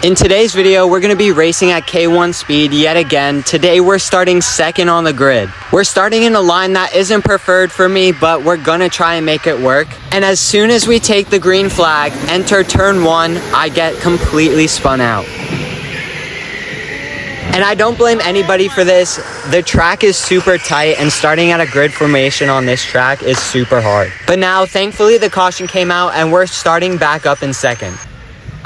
In today's video, we're going to be racing at K1 speed yet again. Today, we're starting second on the grid. We're starting in a line that isn't preferred for me, but we're going to try and make it work. And as soon as we take the green flag, enter turn 1, I get completely spun out. And I don't blame anybody for this. The track is super tight and starting at a grid formation on this track is super hard. But now, thankfully, the caution came out and we're starting back up in second.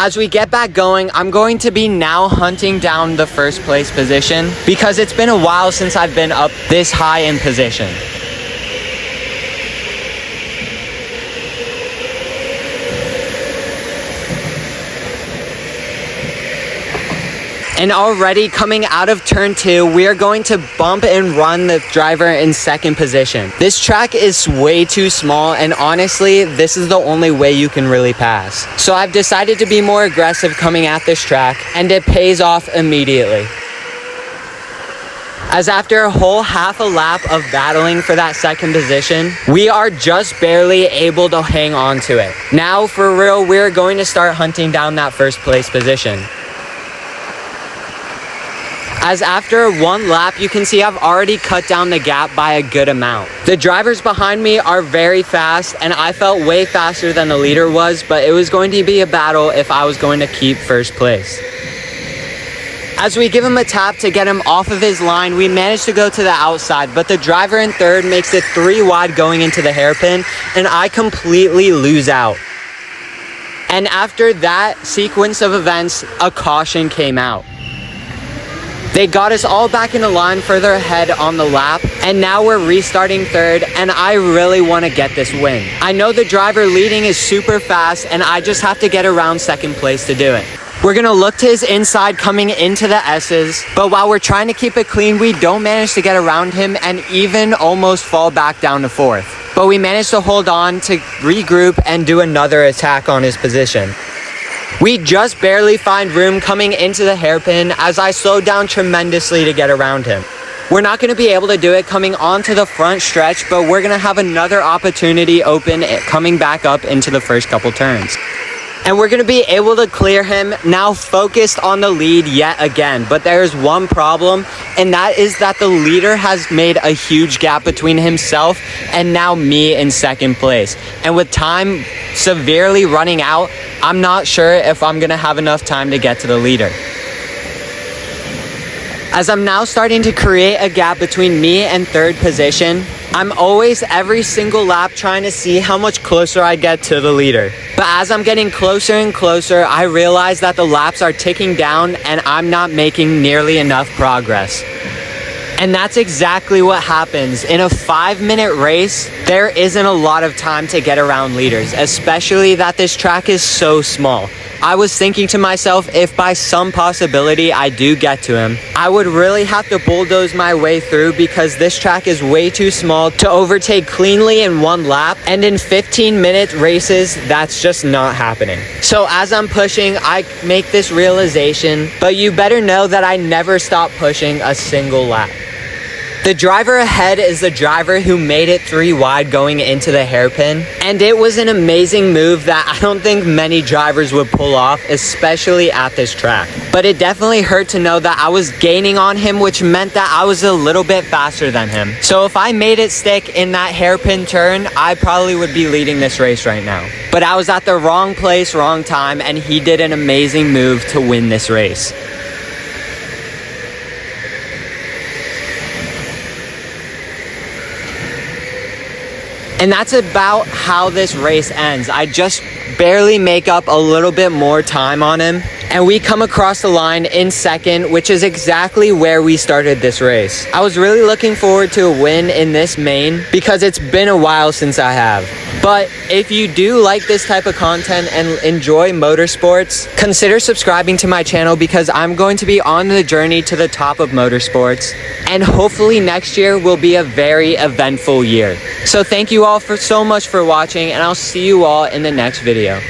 As we get back going, I'm going to be now hunting down the first place position because it's been a while since I've been up this high in position. And already coming out of turn 2, we are going to bump and run the driver in second position. This track is way too small, and honestly, this is the only way you can really pass. So I've decided to be more aggressive coming at this track, and it pays off immediately. As after a whole half a lap of battling for that second position, we are just barely able to hang on to it. Now, for real, we're going to start hunting down that first place position. As after one lap, you can see I've already cut down the gap by a good amount. The drivers behind me are very fast, and I felt way faster than the leader was, but it was going to be a battle if I was going to keep first place. As we give him a tap to get him off of his line, we managed to go to the outside, but the driver in third makes it 3 wide going into the hairpin, and I completely lose out. And after that sequence of events, a caution came out. They got us all back in the line further ahead on the lap, and now we're restarting third, and I really want to get this win. I know the driver leading is super fast, and I just have to get around second place to do it. We're going to look to his inside coming into the S's, but while we're trying to keep it clean, we don't manage to get around him and even almost fall back down to fourth. But we managed to hold on to regroup and do another attack on his position. We just barely find room coming into the hairpin as I slowed down tremendously to get around him. We're not going to be able to do it coming onto the front stretch, but we're going to have another opportunity open coming back up into the first couple turns. And we're going to be able to clear him, now focused on the lead yet again. But there's one problem, and that is that the leader has made a huge gap between himself and now me in second place. And with time severely running out, I'm not sure if I'm going to have enough time to get to the leader. As I'm now starting to create a gap between me and third position, I'm always every single lap trying to see how much closer I get to the leader. But as I'm getting closer and closer, I realize that the laps are ticking down and I'm not making nearly enough progress. And that's exactly what happens. In a 5-minute race, there isn't a lot of time to get around leaders, especially that this track is so small. I was thinking to myself, if by some possibility I do get to him, I would really have to bulldoze my way through because this track is way too small to overtake cleanly in one lap. And in 15-minute races, that's just not happening. So as I'm pushing, I make this realization, but you better know that I never stop pushing a single lap. The driver ahead is the driver who made it 3 wide going into the hairpin, and it was an amazing move that I don't think many drivers would pull off, especially at this track. But it definitely hurt to know that I was gaining on him, which meant that I was a little bit faster than him. So if I made it stick in that hairpin turn, I probably would be leading this race right now. But I was at the wrong place, wrong time, and he did an amazing move to win this race. And that's about how this race ends. I just barely make up a little bit more time on him, and we come across the line in second, which is exactly where we started this race. I was really looking forward to a win in this main because it's been a while since I have. But if you do like this type of content and enjoy motorsports, consider subscribing to my channel because I'm going to be on the journey to the top of motorsports. And hopefully next year will be a very eventful year. So thank you all so much for watching, and I'll see you all in the next video.